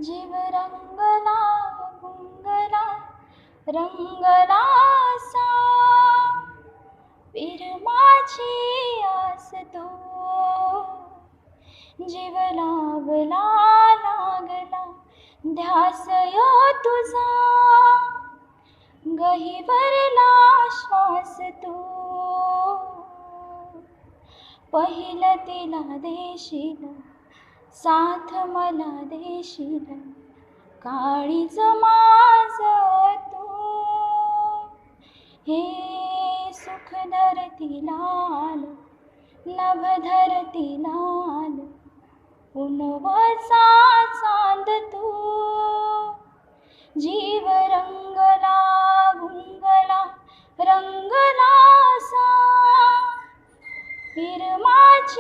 जीव रंगला गुंगला रंगला सा पीर माझी आस तो जीव लावला लागला ध्यास यो तुझा गहिवरला श्वास तो पहिलं तिला देशील साथ मला देशील काळीज माझ तू हे सुख धरतीला आलं नभ धरतीला आलं उन्हवसा चांद तू जीव रंगला गुंगला रंगला सा पीर माझी